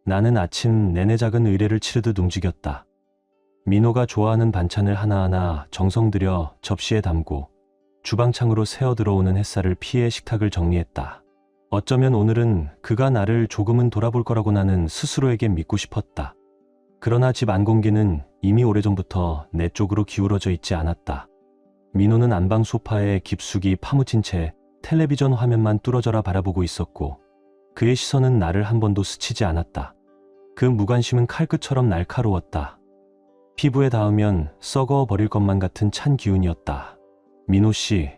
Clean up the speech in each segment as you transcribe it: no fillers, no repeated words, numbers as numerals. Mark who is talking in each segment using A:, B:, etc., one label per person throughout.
A: 나는 아침 내내 작은 의뢰를 치르듯 움직였다. 민호가 좋아하는 반찬을 하나하나 정성 들여 접시에 담고 주방창으로 새어 들어오는 햇살을 피해 식탁을 정리했다. 어쩌면 오늘은 그가 나를 조금은 돌아볼 거라고 나는 스스로에게 믿고 싶었다. 그러나 집 안공기는 이미 오래전부터 내 쪽으로 기울어져 있지 않았다. 민호는 안방 소파에 깊숙이 파묻힌 채 텔레비전 화면만 뚫어져라 바라보고 있었고 그의 시선은 나를 한 번도 스치지 않았다. 그 무관심은 칼끝처럼 날카로웠다. 피부에 닿으면 썩어 버릴 것만 같은 찬 기운이었다. 민호 씨,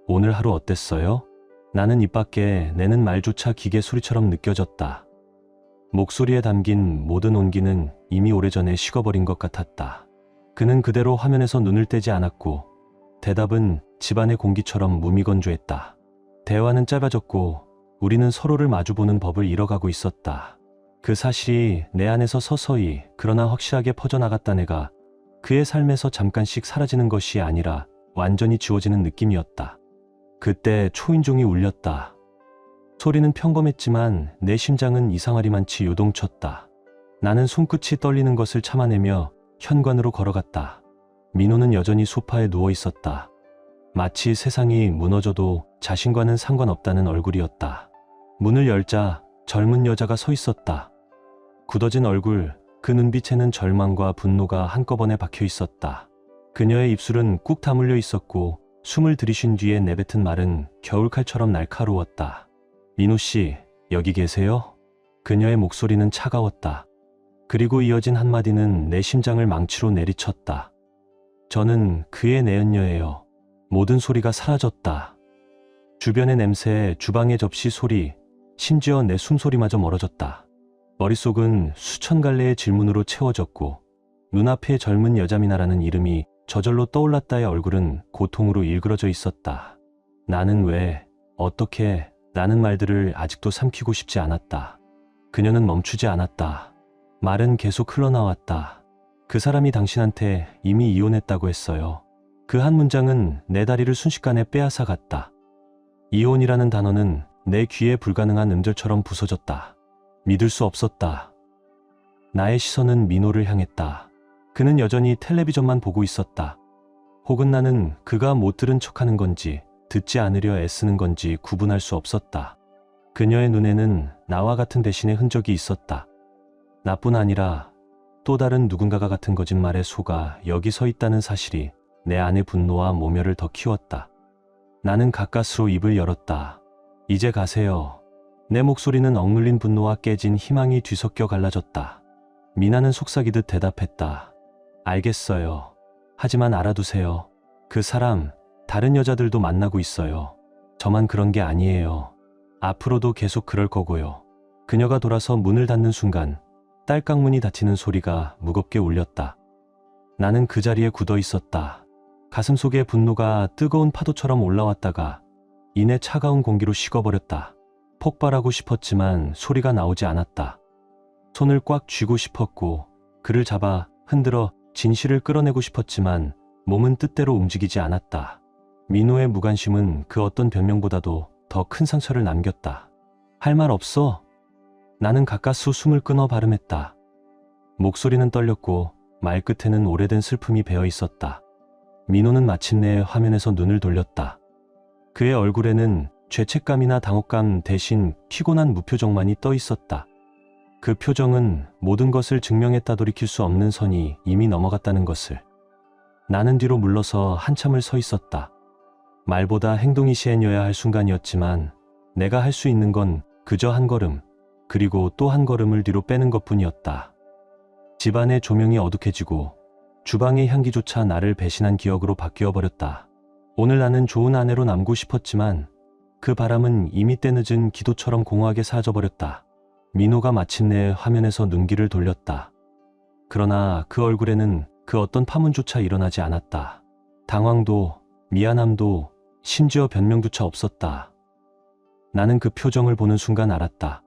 A: 오늘 하루 어땠어요? 나는 입 밖에 내는 말조차 기계 소리처럼 느껴졌다. 목소리에 담긴 모든 온기는 이미 오래전에 식어버린 것 같았다. 그는 그대로 화면에서 눈을 떼지 않았고 대답은 집안의 공기처럼 무미건조했다. 대화는 짧아졌고 우리는 서로를 마주보는 법을 잃어가고 있었다. 그 사실이 내 안에서 서서히 그러나 확실하게 퍼져나갔다. 내가 그의 삶에서 잠깐씩 사라지는 것이 아니라 완전히 지워지는 느낌이었다. 그때 초인종이 울렸다. 소리는 평범했지만 내 심장은 이상하리만치 요동쳤다. 나는 손끝이 떨리는 것을 참아내며 현관으로 걸어갔다. 민호는 여전히 소파에 누워 있었다. 마치 세상이 무너져도 자신과는 상관없다는 얼굴이었다. 문을 열자 젊은 여자가 서 있었다. 굳어진 얼굴, 그 눈빛에는 절망과 분노가 한꺼번에 박혀 있었다. 그녀의 입술은 꾹 다물려 있었고 숨을 들이쉰 뒤에 내뱉은 말은 겨울칼처럼 날카로웠다. 민호 씨, 여기 계세요? 그녀의 목소리는 차가웠다. 그리고 이어진 한마디는 내 심장을 망치로 내리쳤다. 저는 그의 내연녀예요. 모든 소리가 사라졌다. 주변의 냄새, 주방의 접시 소리, 심지어 내 숨소리마저 멀어졌다. 머릿속은 수천 갈래의 질문으로 채워졌고 눈앞에 젊은 여자미나라는 이름이 저절로 떠올랐다의 얼굴은 고통으로 일그러져 있었다. 나는 왜, 어떻게, 라는 말들을 아직도 삼키고 싶지 않았다. 그녀는 멈추지 않았다. 말은 계속 흘러나왔다. 그 사람이 당신한테 이미 이혼했다고 했어요. 그 한 문장은 내 다리를 순식간에 빼앗아갔다. 이혼이라는 단어는 내 귀에 불가능한 음절처럼 부서졌다. 믿을 수 없었다. 나의 시선은 민호를 향했다. 그는 여전히 텔레비전만 보고 있었다. 혹은 나는 그가 못 들은 척하는 건지 듣지 않으려 애쓰는 건지 구분할 수 없었다. 그녀의 눈에는 나와 같은 대신의 흔적이 있었다. 나뿐 아니라 또 다른 누군가가 같은 거짓말에 속아 여기 서 있다는 사실이 내 안의 분노와 모멸을 더 키웠다. 나는 가까스로 입을 열었다. 이제 가세요. 내 목소리는 억눌린 분노와 깨진 희망이 뒤섞여 갈라졌다. 미나는 속삭이듯 대답했다. 알겠어요. 하지만 알아두세요. 그 사람, 다른 여자들도 만나고 있어요. 저만 그런 게 아니에요. 앞으로도 계속 그럴 거고요. 그녀가 돌아서 문을 닫는 순간 딸깍문이 닫히는 소리가 무겁게 울렸다. 나는 그 자리에 굳어 있었다. 가슴속의 분노가 뜨거운 파도처럼 올라왔다가 이내 차가운 공기로 식어버렸다. 폭발하고 싶었지만 소리가 나오지 않았다. 손을 꽉 쥐고 싶었고 그를 잡아 흔들어 진실을 끌어내고 싶었지만 몸은 뜻대로 움직이지 않았다. 민호의 무관심은 그 어떤 변명보다도 더 큰 상처를 남겼다. 할 말 없어? 나는 가까스 숨을 끊어 발음했다. 목소리는 떨렸고 말끝에는 오래된 슬픔이 배어 있었다. 민호는 마침내 화면에서 눈을 돌렸다. 그의 얼굴에는 죄책감이나 당혹감 대신 피곤한 무표정만이 떠 있었다. 그 표정은 모든 것을 증명했다 돌이킬 수 없는 선이 이미 넘어갔다는 것을. 나는 뒤로 물러서 한참을 서 있었다. 말보다 행동이 시행해야 할 순간이었지만 내가 할 수 있는 건 그저 한 걸음, 그리고 또 한 걸음을 뒤로 빼는 것뿐이었다. 집안의 조명이 어둑해지고 주방의 향기조차 나를 배신한 기억으로 바뀌어버렸다. 오늘 나는 좋은 아내로 남고 싶었지만 그 바람은 이미 때늦은 기도처럼 공허하게 사라져버렸다. 민호가 마침내 화면에서 눈길을 돌렸다. 그러나 그 얼굴에는 그 어떤 파문조차 일어나지 않았다. 당황도, 미안함도, 심지어 변명조차 없었다. 나는 그 표정을 보는 순간 알았다.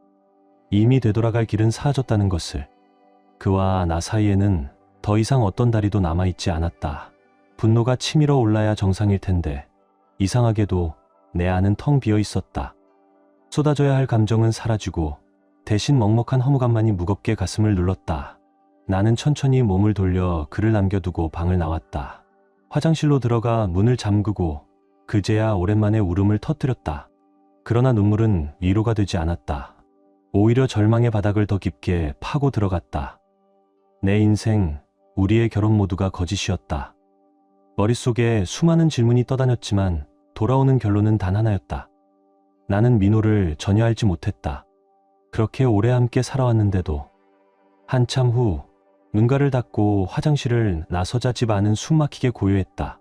A: 이미 되돌아갈 길은 사라졌다는 것을. 그와 나 사이에는 더 이상 어떤 다리도 남아있지 않았다. 분노가 치밀어 올라야 정상일 텐데 이상하게도 내 안은 텅 비어 있었다. 쏟아져야 할 감정은 사라지고 대신 먹먹한 허무감만이 무겁게 가슴을 눌렀다. 나는 천천히 몸을 돌려 그를 남겨두고 방을 나왔다. 화장실로 들어가 문을 잠그고 그제야 오랜만에 울음을 터뜨렸다. 그러나 눈물은 위로가 되지 않았다. 오히려 절망의 바닥을 더 깊게 파고 들어갔다. 내 인생, 우리의 결혼 모두가 거짓이었다. 머릿속에 수많은 질문이 떠다녔지만 돌아오는 결론은 단 하나였다. 나는 민호를 전혀 알지 못했다. 그렇게 오래 함께 살아왔는데도. 한참 후 눈가를 닫고 화장실을 나서자 집 안은 숨막히게 고요했다.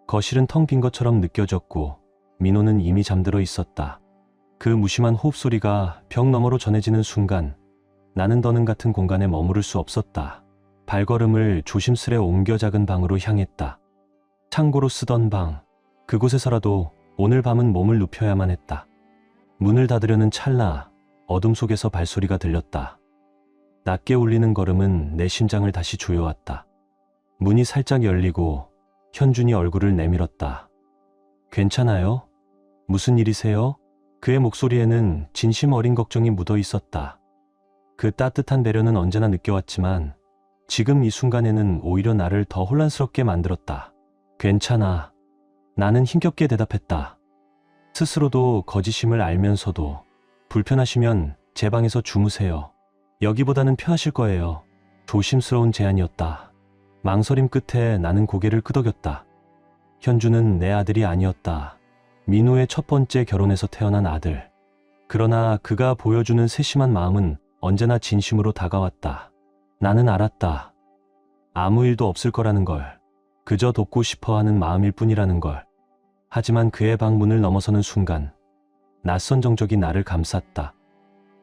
A: 거실은 텅 빈 것처럼 느껴졌고 민호는 이미 잠들어 있었다. 그 무심한 호흡 소리가 벽 너머로 전해지는 순간 나는 더는 같은 공간에 머무를 수 없었다. 발걸음을 조심스레 옮겨 작은 방으로 향했다. 창고로 쓰던 방, 그곳에서라도 오늘 밤은 몸을 눕혀야만 했다. 문을 닫으려는 찰나 어둠 속에서 발소리가 들렸다. 낮게 울리는 걸음은 내 심장을 다시 조여왔다. 문이 살짝 열리고 현준이 얼굴을 내밀었다. 괜찮아요? 무슨 일이세요? 그의 목소리에는 진심 어린 걱정이 묻어 있었다. 그 따뜻한 배려는 언제나 느껴왔지만 지금 이 순간에는 오히려 나를 더 혼란스럽게 만들었다. 괜찮아. 나는 힘겹게 대답했다. 스스로도 거짓임을 알면서도 불편하시면 제 방에서 주무세요. 여기보다는 편하실 거예요. 조심스러운 제안이었다. 망설임 끝에 나는 고개를 끄덕였다. 현주는 내 아들이 아니었다. 민호의 첫 번째 결혼에서 태어난 아들. 그러나 그가 보여주는 세심한 마음은 언제나 진심으로 다가왔다. 나는 알았다. 아무 일도 없을 거라는 걸. 그저 돕고 싶어 하는 마음일 뿐이라는 걸. 하지만 그의 방문을 넘어서는 순간 낯선 정적이 나를 감쌌다.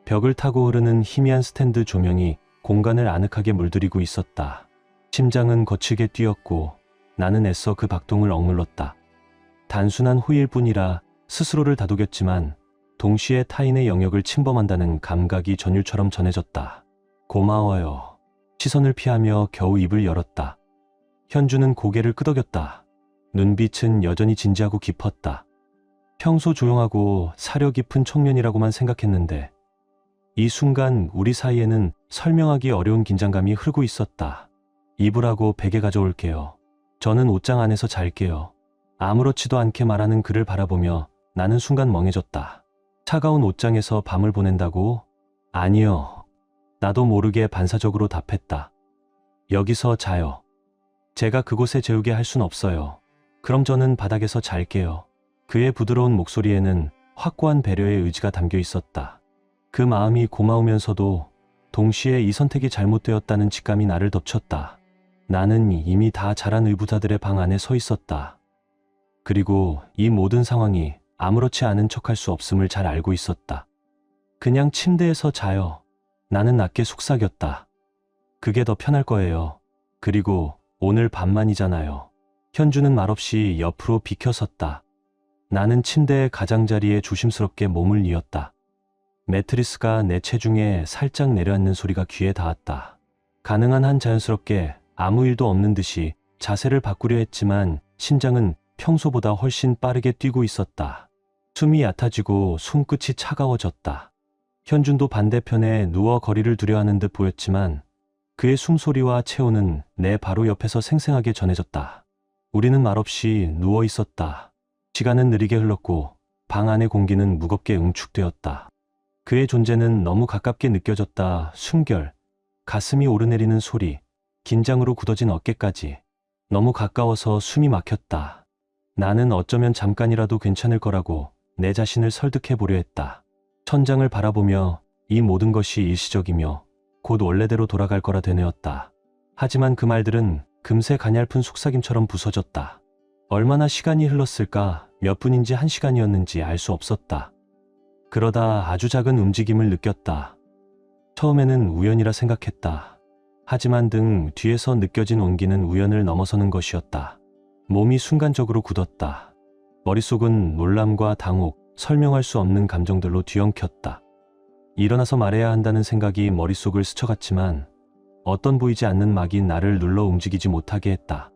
A: 벽을 타고 흐르는 희미한 스탠드 조명이 공간을 아늑하게 물들이고 있었다. 심장은 거칠게 뛰었고 나는 애써 그 박동을 억눌렀다. 단순한 호의일 뿐이라 스스로를 다독였지만 동시에 타인의 영역을 침범한다는 감각이 전율처럼 전해졌다. 고마워요. 시선을 피하며 겨우 입을 열었다. 현주는 고개를 끄덕였다. 눈빛은 여전히 진지하고 깊었다. 평소 조용하고 사려 깊은 청년이라고만 생각했는데 이 순간 우리 사이에는 설명하기 어려운 긴장감이 흐르고 있었다. 이불하고 베개 가져올게요. 저는 옷장 안에서 잘게요. 아무렇지도 않게 말하는 그를 바라보며 나는 순간 멍해졌다. 차가운 옷장에서 밤을 보낸다고? 아니요. 나도 모르게 반사적으로 답했다. 여기서 자요. 제가 그곳에 재우게 할 순 없어요. 그럼 저는 바닥에서 잘게요. 그의 부드러운 목소리에는 확고한 배려의 의지가 담겨 있었다. 그 마음이 고마우면서도 동시에 이 선택이 잘못되었다는 직감이 나를 덮쳤다. 나는 이미 다 자란 의붓아들의 방 안에 서 있었다. 그리고 이 모든 상황이 아무렇지 않은 척할 수 없음을 잘 알고 있었다. 그냥 침대에서 자요. 나는 낮게 속삭였다. 그게 더 편할 거예요. 그리고 오늘 밤만이잖아요. 현주는 말없이 옆으로 비켜섰다. 나는 침대의 가장자리에 조심스럽게 몸을 뉘었다. 매트리스가 내 체중에 살짝 내려앉는 소리가 귀에 닿았다. 가능한 한 자연스럽게 아무 일도 없는 듯이 자세를 바꾸려 했지만 심장은 평소보다 훨씬 빠르게 뛰고 있었다. 숨이 얕아지고 손끝이 차가워졌다. 현준도 반대편에 누워 거리를 두려워하는 듯 보였지만 그의 숨소리와 체온은 내 바로 옆에서 생생하게 전해졌다. 우리는 말없이 누워 있었다. 시간은 느리게 흘렀고 방 안의 공기는 무겁게 응축되었다. 그의 존재는 너무 가깝게 느껴졌다. 숨결, 가슴이 오르내리는 소리, 긴장으로 굳어진 어깨까지. 너무 가까워서 숨이 막혔다. 나는 어쩌면 잠깐이라도 괜찮을 거라고 내 자신을 설득해 보려 했다. 천장을 바라보며 이 모든 것이 일시적이며 곧 원래대로 돌아갈 거라 되뇌었다. 하지만 그 말들은 금세 가냘픈 속삭임처럼 부서졌다. 얼마나 시간이 흘렀을까, 몇 분인지 한 시간이었는지 알 수 없었다. 그러다 아주 작은 움직임을 느꼈다. 처음에는 우연이라 생각했다. 하지만 등 뒤에서 느껴진 온기는 우연을 넘어서는 것이었다. 몸이 순간적으로 굳었다. 머릿속은 놀람과 당혹, 설명할 수 없는 감정들로 뒤엉켰다. 일어나서 말해야 한다는 생각이 머릿속을 스쳐갔지만 어떤 보이지 않는 막이 나를 눌러 움직이지 못하게 했다.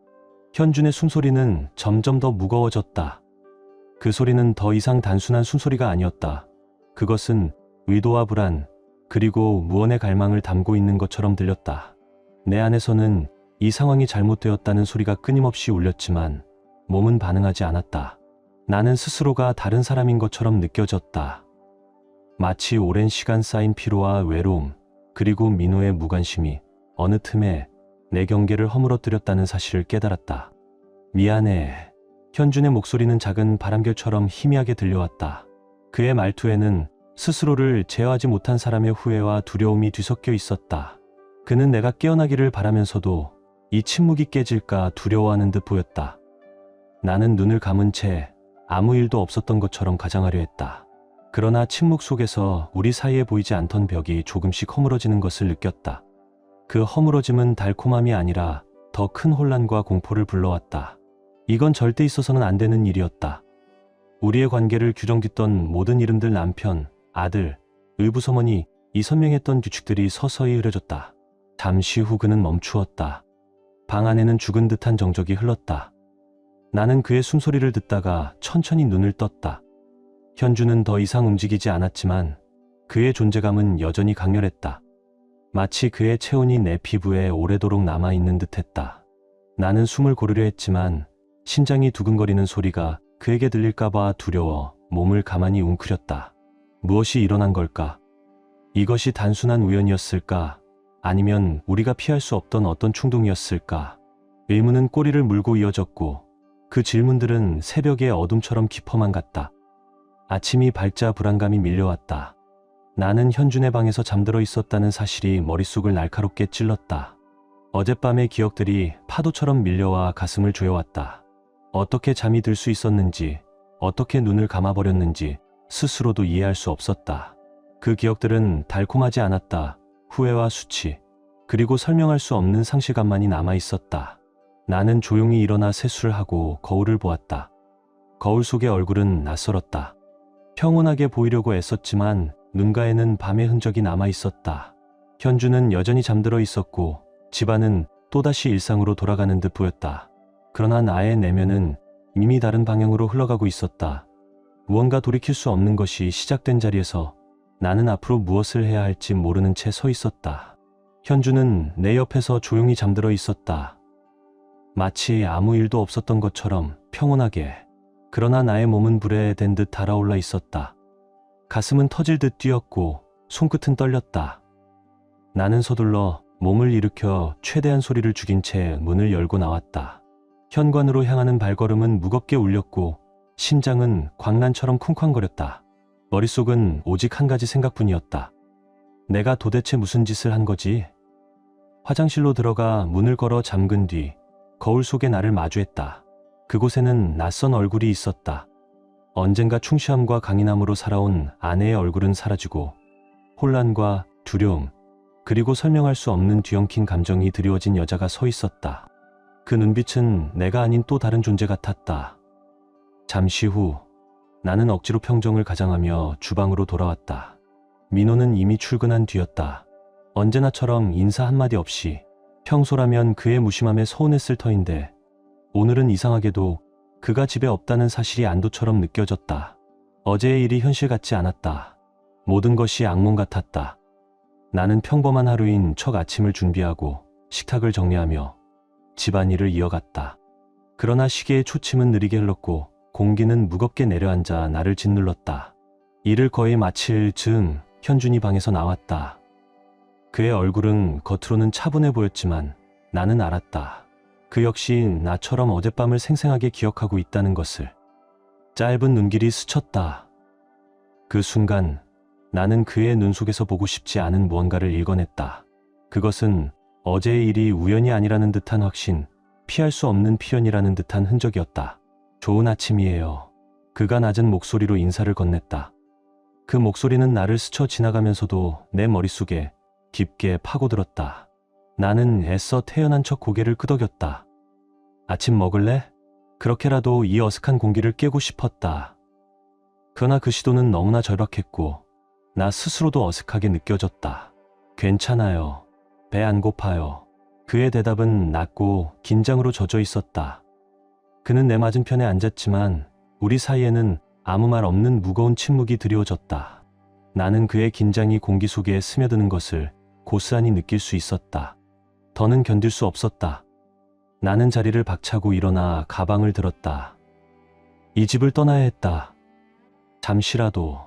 A: 현준의 숨소리는 점점 더 무거워졌다. 그 소리는 더 이상 단순한 숨소리가 아니었다. 그것은 의도와 불안, 그리고 무언의 갈망을 담고 있는 것처럼 들렸다. 내 안에서는 이 상황이 잘못되었다는 소리가 끊임없이 울렸지만 몸은 반응하지 않았다. 나는 스스로가 다른 사람인 것처럼 느껴졌다. 마치 오랜 시간 쌓인 피로와 외로움, 그리고 민호의 무관심이 어느 틈에 내 경계를 허물어뜨렸다는 사실을 깨달았다. 미안해. 현준의 목소리는 작은 바람결처럼 희미하게 들려왔다. 그의 말투에는 스스로를 제어하지 못한 사람의 후회와 두려움이 뒤섞여 있었다. 그는 내가 깨어나기를 바라면서도 이 침묵이 깨질까 두려워하는 듯 보였다. 나는 눈을 감은 채 아무 일도 없었던 것처럼 가장하려 했다. 그러나 침묵 속에서 우리 사이에 보이지 않던 벽이 조금씩 허물어지는 것을 느꼈다. 그 허물어짐은 달콤함이 아니라 더 큰 혼란과 공포를 불러왔다. 이건 절대 있어서는 안 되는 일이었다. 우리의 관계를 규정짓던 모든 이름들, 남편, 아들, 의붓어머니, 이 선명했던 규칙들이 서서히 흐려졌다. 잠시 후 그는 멈추었다. 방 안에는 죽은 듯한 정적이 흘렀다. 나는 그의 숨소리를 듣다가 천천히 눈을 떴다. 현주는 더 이상 움직이지 않았지만 그의 존재감은 여전히 강렬했다. 마치 그의 체온이 내 피부에 오래도록 남아있는 듯했다. 나는 숨을 고르려 했지만 심장이 두근거리는 소리가 그에게 들릴까봐 두려워 몸을 가만히 웅크렸다. 무엇이 일어난 걸까? 이것이 단순한 우연이었을까? 아니면 우리가 피할 수 없던 어떤 충동이었을까? 의문은 꼬리를 물고 이어졌고 그 질문들은 새벽의 어둠처럼 깊어만 갔다. 아침이 밝자 불안감이 밀려왔다. 나는 현준의 방에서 잠들어 있었다는 사실이 머릿속을 날카롭게 찔렀다. 어젯밤의 기억들이 파도처럼 밀려와 가슴을 조여왔다. 어떻게 잠이 들 수 있었는지, 어떻게 눈을 감아버렸는지 스스로도 이해할 수 없었다. 그 기억들은 달콤하지 않았다. 후회와 수치, 그리고 설명할 수 없는 상실감만이 남아있었다. 나는 조용히 일어나 세수를 하고 거울을 보았다. 거울 속의 얼굴은 낯설었다. 평온하게 보이려고 애썼지만 눈가에는 밤의 흔적이 남아있었다. 현주는 여전히 잠들어 있었고 집안은 또다시 일상으로 돌아가는 듯 보였다. 그러나 나의 내면은 이미 다른 방향으로 흘러가고 있었다. 무언가 돌이킬 수 없는 것이 시작된 자리에서 나는 앞으로 무엇을 해야 할지 모르는 채 서 있었다. 현주는 내 옆에서 조용히 잠들어 있었다. 마치 아무 일도 없었던 것처럼 평온하게. 그러나 나의 몸은 불에 댄 듯 달아올라 있었다. 가슴은 터질 듯 뛰었고 손끝은 떨렸다. 나는 서둘러 몸을 일으켜 최대한 소리를 죽인 채 문을 열고 나왔다. 현관으로 향하는 발걸음은 무겁게 울렸고 심장은 광란처럼 쿵쾅거렸다. 머릿속은 오직 한 가지 생각뿐이었다. 내가 도대체 무슨 짓을 한 거지? 화장실로 들어가 문을 걸어 잠근 뒤 거울 속에 나를 마주했다. 그곳에는 낯선 얼굴이 있었다. 언젠가 충실함과 강인함으로 살아온 아내의 얼굴은 사라지고 혼란과 두려움, 그리고 설명할 수 없는 뒤엉킨 감정이 드리워진 여자가 서 있었다. 그 눈빛은 내가 아닌 또 다른 존재 같았다. 잠시 후 나는 억지로 평정을 가장하며 주방으로 돌아왔다. 민호는 이미 출근한 뒤였다. 언제나처럼 인사 한마디 없이. 평소라면 그의 무심함에 서운했을 터인데 오늘은 이상하게도 그가 집에 없다는 사실이 안도처럼 느껴졌다. 어제의 일이 현실 같지 않았다. 모든 것이 악몽 같았다. 나는 평범한 하루인 첫 아침을 준비하고 식탁을 정리하며 집안일을 이어갔다. 그러나 시계의 초침은 느리게 흘렀고 공기는 무겁게 내려앉아 나를 짓눌렀다. 일을 거의 마칠 즈음 현준이 방에서 나왔다. 그의 얼굴은 겉으로는 차분해 보였지만 나는 알았다. 그 역시 나처럼 어젯밤을 생생하게 기억하고 있다는 것을. 짧은 눈길이 스쳤다. 그 순간 나는 그의 눈 속에서 보고 싶지 않은 무언가를 읽어냈다. 그것은 어제의 일이 우연이 아니라는 듯한 확신, 피할 수 없는 피연이라는 듯한 흔적이었다. 좋은 아침이에요. 그가 낮은 목소리로 인사를 건넸다. 그 목소리는 나를 스쳐 지나가면서도 내 머릿속에 깊게 파고들었다. 나는 애써 태연한 척 고개를 끄덕였다. 아침 먹을래? 그렇게라도 이 어색한 공기를 깨고 싶었다. 그러나 그 시도는 너무나 절박했고 나 스스로도 어색하게 느껴졌다. 괜찮아요. 배 안 고파요. 그의 대답은 낮고 긴장으로 젖어 있었다. 그는 내 맞은편에 앉았지만 우리 사이에는 아무 말 없는 무거운 침묵이 드리워졌다. 나는 그의 긴장이 공기 속에 스며드는 것을 고스란히 느낄 수 있었다. 더는 견딜 수 없었다. 나는 자리를 박차고 일어나 가방을 들었다. 이 집을 떠나야 했다. 잠시라도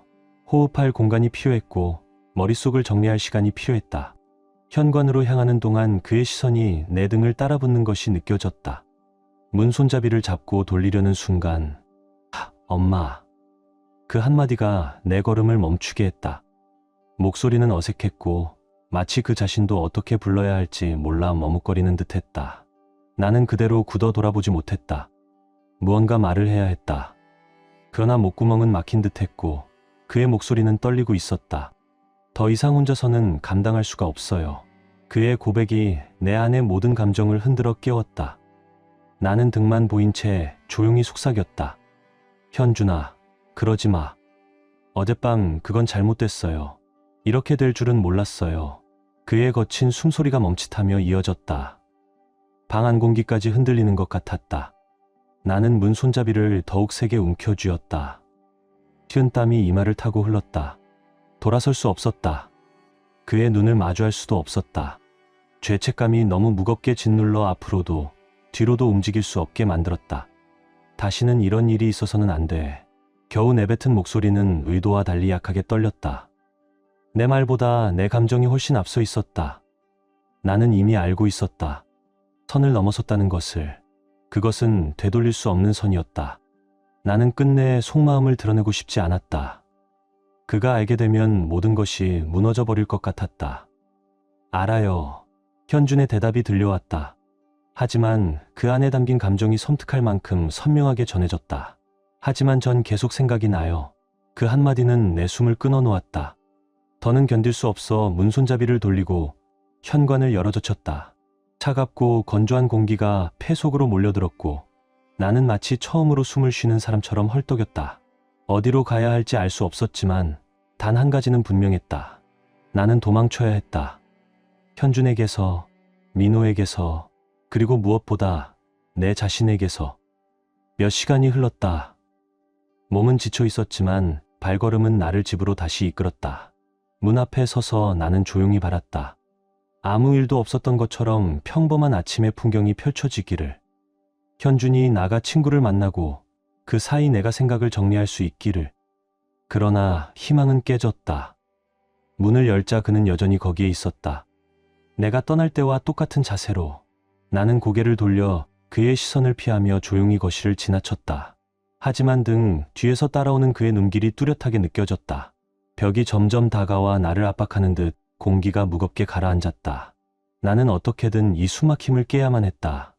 A: 호흡할 공간이 필요했고 머릿속을 정리할 시간이 필요했다. 현관으로 향하는 동안 그의 시선이 내 등을 따라붙는 것이 느껴졌다. 문 손잡이를 잡고 돌리려는 순간 엄마. 그 한마디가 내 걸음을 멈추게 했다. 목소리는 어색했고 마치 그 자신도 어떻게 불러야 할지 몰라 머뭇거리는 듯했다. 나는 그대로 굳어 돌아보지 못했다. 무언가 말을 해야 했다. 그러나 목구멍은 막힌 듯했고 그의 목소리는 떨리고 있었다. 더 이상 혼자서는 감당할 수가 없어요. 그의 고백이 내 안의 모든 감정을 흔들어 깨웠다. 나는 등만 보인 채 조용히 속삭였다. 현준아, 그러지 마. 어젯밤 그건 잘못됐어요. 이렇게 될 줄은 몰랐어요. 그의 거친 숨소리가 멈칫하며 이어졌다. 방 안 공기까지 흔들리는 것 같았다. 나는 문 손잡이를 더욱 세게 움켜쥐었다. 튀은 땀이 이마를 타고 흘렀다. 돌아설 수 없었다. 그의 눈을 마주할 수도 없었다. 죄책감이 너무 무겁게 짓눌러 앞으로도 뒤로도 움직일 수 없게 만들었다. 다시는 이런 일이 있어서는 안 돼. 겨우 내뱉은 목소리는 의도와 달리 약하게 떨렸다. 내 말보다 내 감정이 훨씬 앞서 있었다. 나는 이미 알고 있었다. 선을 넘어섰다는 것을. 그것은 되돌릴 수 없는 선이었다. 나는 끝내 속마음을 드러내고 싶지 않았다. 그가 알게 되면 모든 것이 무너져 버릴 것 같았다. 알아요. 현준의 대답이 들려왔다. 하지만 그 안에 담긴 감정이 섬뜩할 만큼 선명하게 전해졌다. 하지만 전 계속 생각이 나요. 그 한마디는 내 숨을 끊어놓았다. 더는 견딜 수 없어 문 손잡이를 돌리고 현관을 열어젖혔다. 차갑고 건조한 공기가 폐 속으로 몰려들었고 나는 마치 처음으로 숨을 쉬는 사람처럼 헐떡였다. 어디로 가야 할지 알 수 없었지만 단 한 가지는 분명했다. 나는 도망쳐야 했다. 현준에게서, 민호에게서, 그리고 무엇보다 내 자신에게서. 몇 시간이 흘렀다. 몸은 지쳐 있었지만 발걸음은 나를 집으로 다시 이끌었다. 문 앞에 서서 나는 조용히 바랐다. 아무 일도 없었던 것처럼 평범한 아침의 풍경이 펼쳐지기를. 현준이 나가 친구를 만나고 그 사이 내가 생각을 정리할 수 있기를. 그러나 희망은 깨졌다. 문을 열자 그는 여전히 거기에 있었다. 내가 떠날 때와 똑같은 자세로. 나는 고개를 돌려 그의 시선을 피하며 조용히 거실을 지나쳤다. 하지만 등 뒤에서 따라오는 그의 눈길이 뚜렷하게 느껴졌다. 벽이 점점 다가와 나를 압박하는 듯 공기가 무겁게 가라앉았다. 나는 어떻게든 이 숨막힘을 깨야만 했다.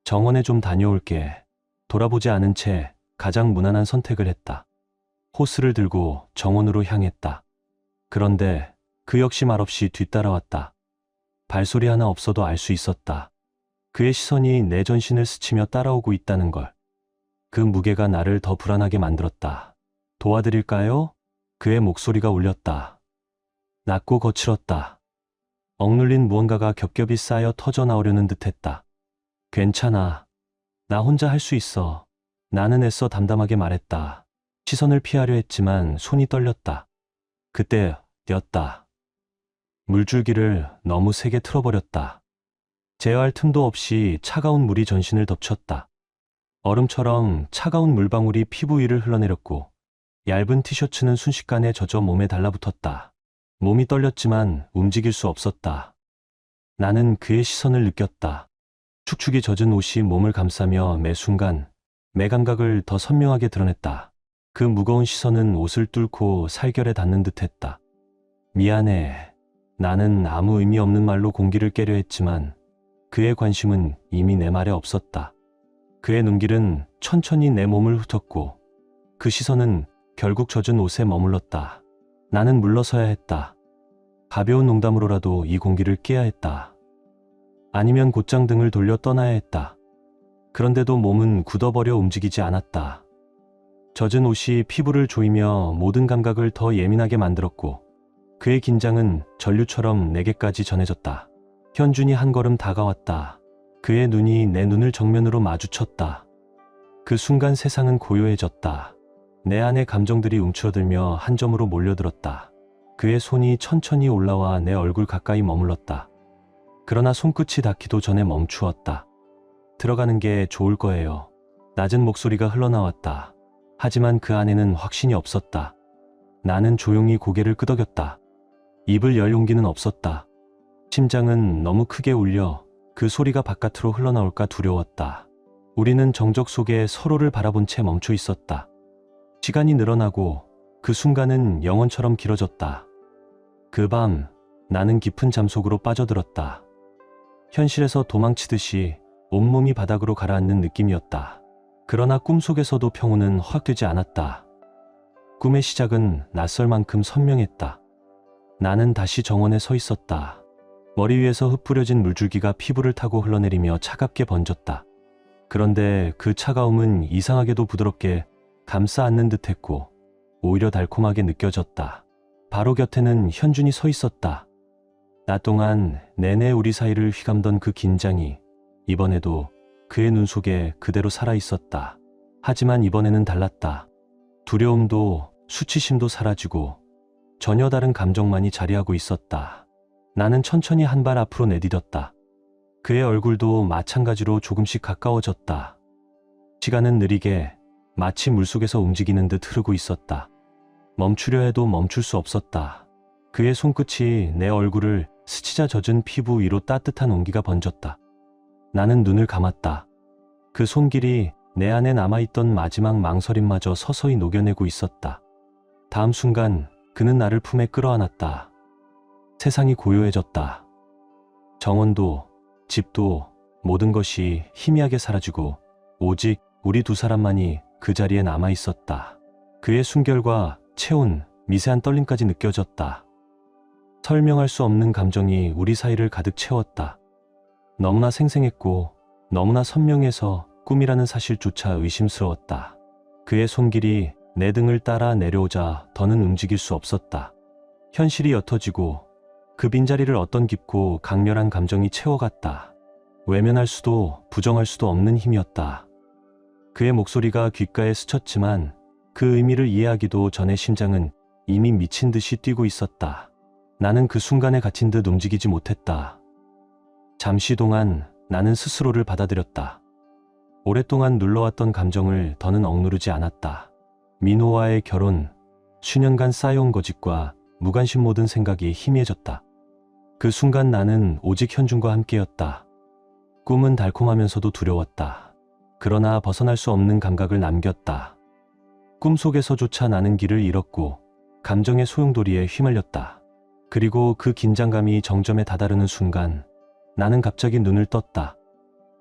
A: 정원에 좀 다녀올게. 돌아보지 않은 채 가장 무난한 선택을 했다. 호스를 들고 정원으로 향했다. 그런데 그 역시 말없이 뒤따라왔다. 발소리 하나 없어도 알 수 있었다. 그의 시선이 내 전신을 스치며 따라오고 있다는 걸. 그 무게가 나를 더 불안하게 만들었다. 도와드릴까요? 그의 목소리가 울렸다. 낮고 거칠었다. 억눌린 무언가가 겹겹이 쌓여 터져나오려는 듯했다. 괜찮아. 나 혼자 할 수 있어. 나는 애써 담담하게 말했다. 시선을 피하려 했지만 손이 떨렸다. 그때 뛰었다. 물줄기를 너무 세게 틀어버렸다. 제어할 틈도 없이 차가운 물이 전신을 덮쳤다. 얼음처럼 차가운 물방울이 피부 위를 흘러내렸고 얇은 티셔츠는 순식간에 젖어 몸에 달라붙었다. 몸이 떨렸지만 움직일 수 없었다. 나는 그의 시선을 느꼈다. 축축이 젖은 옷이 몸을 감싸며 매 순간 매 감각을 더 선명하게 드러냈다. 그 무거운 시선은 옷을 뚫고 살결에 닿는 듯했다. 미안해. 나는 아무 의미 없는 말로 공기를 깨려 했지만 그의 관심은 이미 내 말에 없었다. 그의 눈길은 천천히 내 몸을 훑었고 그 시선은 결국 젖은 옷에 머물렀다. 나는 물러서야 했다. 가벼운 농담으로라도 이 공기를 깨야 했다. 아니면 곧장 등을 돌려 떠나야 했다. 그런데도 몸은 굳어버려 움직이지 않았다. 젖은 옷이 피부를 조이며 모든 감각을 더 예민하게 만들었고 그의 긴장은 전류처럼 내게까지 전해졌다. 현준이 한 걸음 다가왔다. 그의 눈이 내 눈을 정면으로 마주쳤다. 그 순간 세상은 고요해졌다. 내 안의 감정들이 움츠러들며 한 점으로 몰려들었다. 그의 손이 천천히 올라와 내 얼굴 가까이 머물렀다. 그러나 손끝이 닿기도 전에 멈추었다. 들어가는 게 좋을 거예요. 낮은 목소리가 흘러나왔다. 하지만 그 안에는 확신이 없었다. 나는 조용히 고개를 끄덕였다. 입을 열 용기는 없었다. 심장은 너무 크게 울려 그 소리가 바깥으로 흘러나올까 두려웠다. 우리는 정적 속에 서로를 바라본 채 멈춰 있었다. 시간이 늘어나고 그 순간은 영원처럼 길어졌다. 그 밤 나는 깊은 잠속으로 빠져들었다. 현실에서 도망치듯이 온몸이 바닥으로 가라앉는 느낌이었다. 그러나 꿈속에서도 평온은 허락되지 않았다. 꿈의 시작은 낯설 만큼 선명했다. 나는 다시 정원에 서 있었다. 머리 위에서 흩뿌려진 물줄기가 피부를 타고 흘러내리며 차갑게 번졌다. 그런데 그 차가움은 이상하게도 부드럽게 감싸 안는 듯했고 오히려 달콤하게 느껴졌다. 바로 곁에는 현준이 서 있었다. 낮 동안 내내 우리 사이를 휘감던 그 긴장이 이번에도 그의 눈 속에 그대로 살아있었다. 하지만 이번에는 달랐다. 두려움도 수치심도 사라지고 전혀 다른 감정만이 자리하고 있었다. 나는 천천히 한 발 앞으로 내디뎠다. 그의 얼굴도 마찬가지로 조금씩 가까워졌다. 시간은 느리게 마치 물속에서 움직이는 듯 흐르고 있었다. 멈추려 해도 멈출 수 없었다. 그의 손끝이 내 얼굴을 스치자 젖은 피부 위로 따뜻한 온기가 번졌다. 나는 눈을 감았다. 그 손길이 내 안에 남아있던 마지막 망설임마저 서서히 녹여내고 있었다. 다음 순간 그는 나를 품에 끌어안았다. 세상이 고요해졌다. 정원도 집도 모든 것이 희미하게 사라지고 오직 우리 두 사람만이 그 자리에 남아있었다. 그의 숨결과 체온, 미세한 떨림까지 느껴졌다. 설명할 수 없는 감정이 우리 사이를 가득 채웠다. 너무나 생생했고 너무나 선명해서 꿈이라는 사실조차 의심스러웠다. 그의 손길이 내 등을 따라 내려오자 더는 움직일 수 없었다. 현실이 옅어지고 그 빈자리를 어떤 깊고 강렬한 감정이 채워갔다. 외면할 수도 부정할 수도 없는 힘이었다. 그의 목소리가 귓가에 스쳤지만 그 의미를 이해하기도 전에 심장은 이미 미친 듯이 뛰고 있었다. 나는 그 순간에 갇힌 듯 움직이지 못했다. 잠시 동안 나는 스스로를 받아들였다. 오랫동안 눌러왔던 감정을 더는 억누르지 않았다. 민호와의 결혼, 수년간 쌓여온 거짓과 무관심 모든 생각이 희미해졌다. 그 순간 나는 오직 현준과 함께였다. 꿈은 달콤하면서도 두려웠다. 그러나 벗어날 수 없는 감각을 남겼다. 꿈속에서조차 나는 길을 잃었고 감정의 소용돌이에 휘말렸다. 그리고 그 긴장감이 정점에 다다르는 순간 나는 갑자기 눈을 떴다.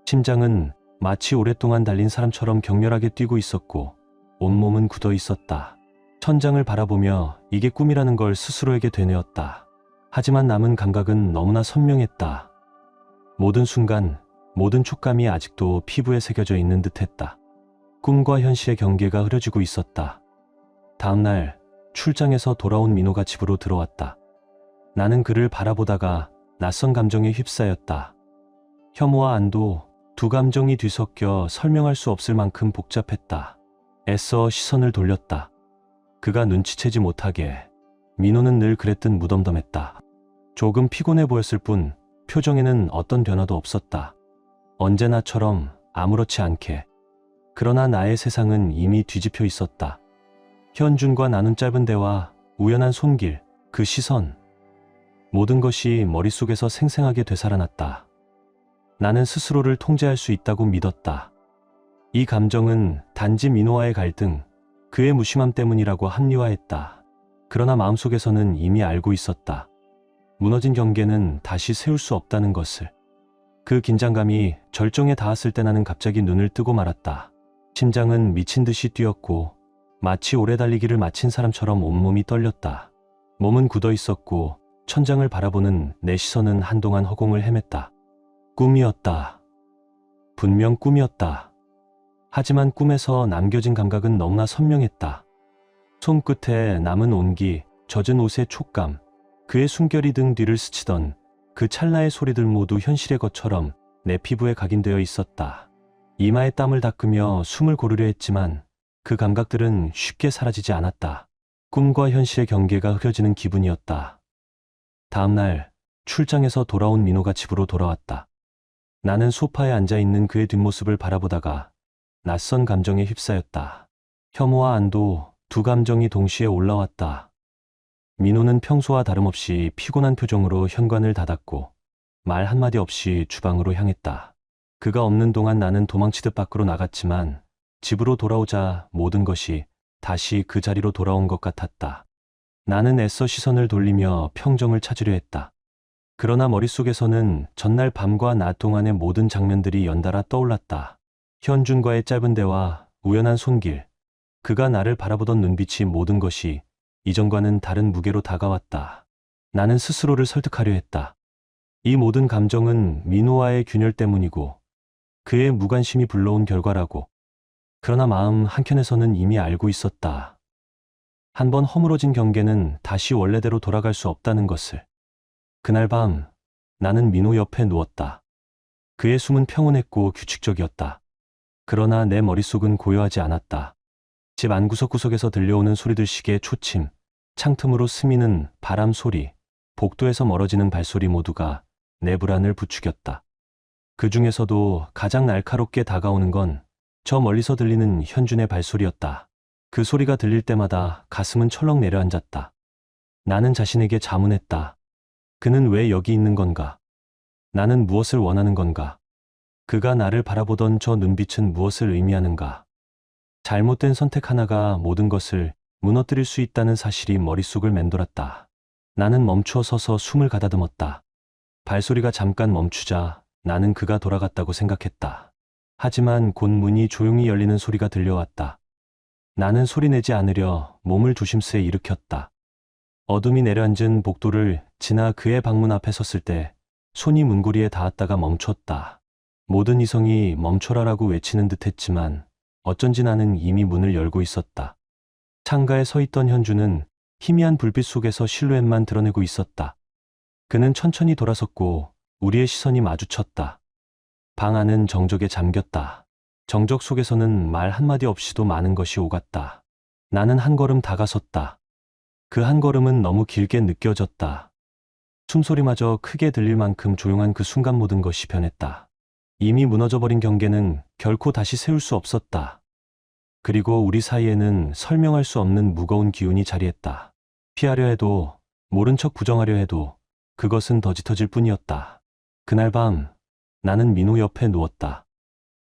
A: 심장은 마치 오랫동안 달린 사람처럼 격렬하게 뛰고 있었고 온몸은 굳어 있었다. 천장을 바라보며 이게 꿈이라는 걸 스스로에게 되뇌었다. 하지만 남은 감각은 너무나 선명했다. 모든 순간, 모든 촉감이 아직도 피부에 새겨져 있는 듯했다. 꿈과 현실의 경계가 흐려지고 있었다. 다음 날 출장에서 돌아온 민호가 집으로 들어왔다. 나는 그를 바라보다가 낯선 감정에 휩싸였다. 혐오와 안도, 두 감정이 뒤섞여 설명할 수 없을 만큼 복잡했다. 애써 시선을 돌렸다. 그가 눈치채지 못하게. 민호는 늘 그랬듯 무덤덤했다. 조금 피곤해 보였을 뿐 표정에는 어떤 변화도 없었다. 언제나처럼 아무렇지 않게. 그러나 나의 세상은 이미 뒤집혀 있었다. 현준과 나눈 짧은 대화, 우연한 손길, 그 시선. 모든 것이 머릿속에서 생생하게 되살아났다. 나는 스스로를 통제할 수 있다고 믿었다. 이 감정은 단지 민호와의 갈등, 그의 무심함 때문이라고 합리화했다. 그러나 마음속에서는 이미 알고 있었다. 무너진 경계는 다시 세울 수 없다는 것을. 그 긴장감이 절정에 닿았을 때 나는 갑자기 눈을 뜨고 말았다. 심장은 미친 듯이 뛰었고 마치 오래 달리기를 마친 사람처럼 온몸이 떨렸다. 몸은 굳어 있었고 천장을 바라보는 내 시선은 한동안 허공을 헤맸다. 꿈이었다. 분명 꿈이었다. 하지만 꿈에서 남겨진 감각은 너무나 선명했다. 손끝에 남은 온기, 젖은 옷의 촉감, 그의 숨결이 등 뒤를 스치던 그 찰나의 소리들 모두 현실의 것처럼 내 피부에 각인되어 있었다. 이마에 땀을 닦으며 숨을 고르려 했지만 그 감각들은 쉽게 사라지지 않았다. 꿈과 현실의 경계가 흐려지는 기분이었다. 다음 날 출장에서 돌아온 민호가 집으로 돌아왔다. 나는 소파에 앉아있는 그의 뒷모습을 바라보다가 낯선 감정에 휩싸였다. 혐오와 안도 두 감정이 동시에 올라왔다. 민호는 평소와 다름없이 피곤한 표정으로 현관을 닫았고 말 한마디 없이 주방으로 향했다. 그가 없는 동안 나는 도망치듯 밖으로 나갔지만 집으로 돌아오자 모든 것이 다시 그 자리로 돌아온 것 같았다. 나는 애써 시선을 돌리며 평정을 찾으려 했다. 그러나 머릿속에서는 전날 밤과 낮 동안의 모든 장면들이 연달아 떠올랐다. 현준과의 짧은 대화, 우연한 손길, 그가 나를 바라보던 눈빛이 모든 것이 이전과는 다른 무게로 다가왔다. 나는 스스로를 설득하려 했다. 이 모든 감정은 민호와의 균열 때문이고 그의 무관심이 불러온 결과라고. 그러나 마음 한켠에서는 이미 알고 있었다. 한번 허물어진 경계는 다시 원래대로 돌아갈 수 없다는 것을. 그날 밤 나는 민호 옆에 누웠다. 그의 숨은 평온했고 규칙적이었다. 그러나 내 머릿속은 고요하지 않았다. 집 안구석구석에서 들려오는 소리들, 시계의 초침, 창틈으로 스미는 바람 소리, 복도에서 멀어지는 발소리 모두가 내 불안을 부추겼다. 그 중에서도 가장 날카롭게 다가오는 건 저 멀리서 들리는 현준의 발소리였다. 그 소리가 들릴 때마다 가슴은 철렁 내려앉았다. 나는 자신에게 자문했다. 그는 왜 여기 있는 건가? 나는 무엇을 원하는 건가? 그가 나를 바라보던 저 눈빛은 무엇을 의미하는가? 잘못된 선택 하나가 모든 것을 무너뜨릴 수 있다는 사실이 머릿속을 맴돌았다. 나는 멈추어 서서 숨을 가다듬었다. 발소리가 잠깐 멈추자 나는 그가 돌아갔다고 생각했다. 하지만 곧 문이 조용히 열리는 소리가 들려왔다. 나는 소리내지 않으려 몸을 조심스레 일으켰다. 어둠이 내려앉은 복도를 지나 그의 방문 앞에 섰을 때 손이 문고리에 닿았다가 멈췄다. 모든 이성이 멈춰라라고 외치는 듯 했지만 어쩐지 나는 이미 문을 열고 있었다. 창가에 서 있던 현주는 희미한 불빛 속에서 실루엣만 드러내고 있었다. 그는 천천히 돌아섰고 우리의 시선이 마주쳤다. 방 안은 정적에 잠겼다. 정적 속에서는 말 한마디 없이도 많은 것이 오갔다. 나는 한 걸음 다가섰다. 그 한 걸음은 너무 길게 느껴졌다. 숨소리마저 크게 들릴 만큼 조용한 그 순간 모든 것이 변했다. 이미 무너져버린 경계는 결코 다시 세울 수 없었다. 그리고 우리 사이에는 설명할 수 없는 무거운 기운이 자리했다. 피하려 해도, 모른 척 부정하려 해도 그것은 더 짙어질 뿐이었다. 그날 밤 나는 민호 옆에 누웠다.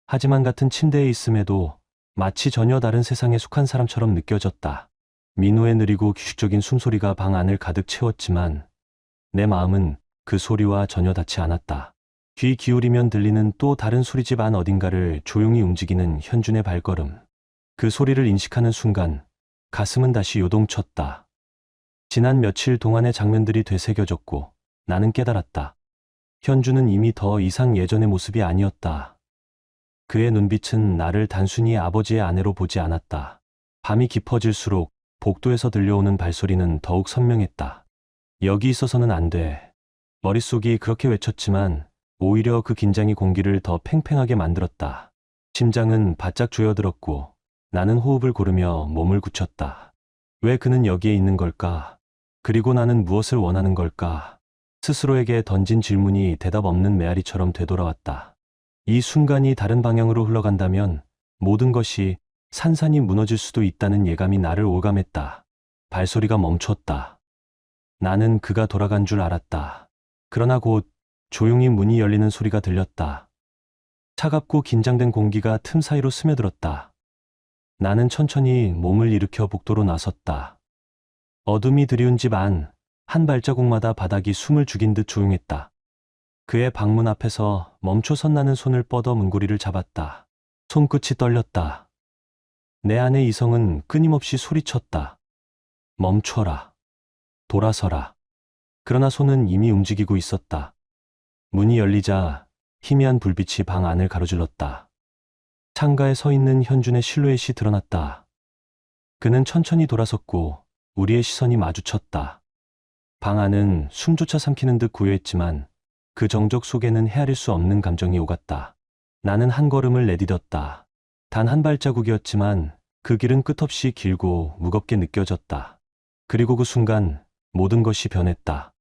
A: 하지만 같은 침대에 있음에도 마치 전혀 다른 세상에 속한 사람처럼 느껴졌다. 민호의 느리고 규칙적인 숨소리가 방 안을 가득 채웠지만 내 마음은 그 소리와 전혀 닿지 않았다. 귀 기울이면 들리는 또 다른 소리집 안 어딘가를 조용히 움직이는 현준의 발걸음. 그 소리를 인식하는 순간 가슴은 다시 요동쳤다. 지난 며칠 동안의 장면들이 되새겨졌고 나는 깨달았다. 현준은 이미 더 이상 예전의 모습이 아니었다. 그의 눈빛은 나를 단순히 아버지의 아내로 보지 않았다. 밤이 깊어질수록 복도에서 들려오는 발소리는 더욱 선명했다. 여기 있어서는 안 돼. 머릿속이 그렇게 외쳤지만 오히려 그 긴장이 공기를 더 팽팽하게 만들었다. 심장은 바짝 조여들었고 나는 호흡을 고르며 몸을 굳혔다. 왜 그는 여기에 있는 걸까? 그리고 나는 무엇을 원하는 걸까? 스스로에게 던진 질문이 대답 없는 메아리처럼 되돌아왔다. 이 순간이 다른 방향으로 흘러간다면 모든 것이 산산이 무너질 수도 있다는 예감이 나를 오감했다. 발소리가 멈췄다. 나는 그가 돌아간 줄 알았다. 그러나 곧 조용히 문이 열리는 소리가 들렸다. 차갑고 긴장된 공기가 틈 사이로 스며들었다. 나는 천천히 몸을 일으켜 복도로 나섰다. 어둠이 드리운 집 안, 한 발자국마다 바닥이 숨을 죽인 듯 조용했다. 그의 방문 앞에서 멈춰선 나는 손을 뻗어 문고리를 잡았다. 손끝이 떨렸다. 내 안의 이성은 끊임없이 소리쳤다. 멈춰라. 돌아서라. 그러나 손은 이미 움직이고 있었다. 문이 열리자 희미한 불빛이 방 안을 가로질렀다. 창가에 서 있는 현준의 실루엣이 드러났다. 그는 천천히 돌아섰고 우리의 시선이 마주쳤다. 방 안은 숨조차 삼키는 듯 고요했지만 그 정적 속에는 헤아릴 수 없는 감정이 오갔다. 나는 한 걸음을 내디뎠다. 단 한 발자국이었지만 그 길은 끝없이 길고 무겁게 느껴졌다. 그리고 그 순간 모든 것이 변했다.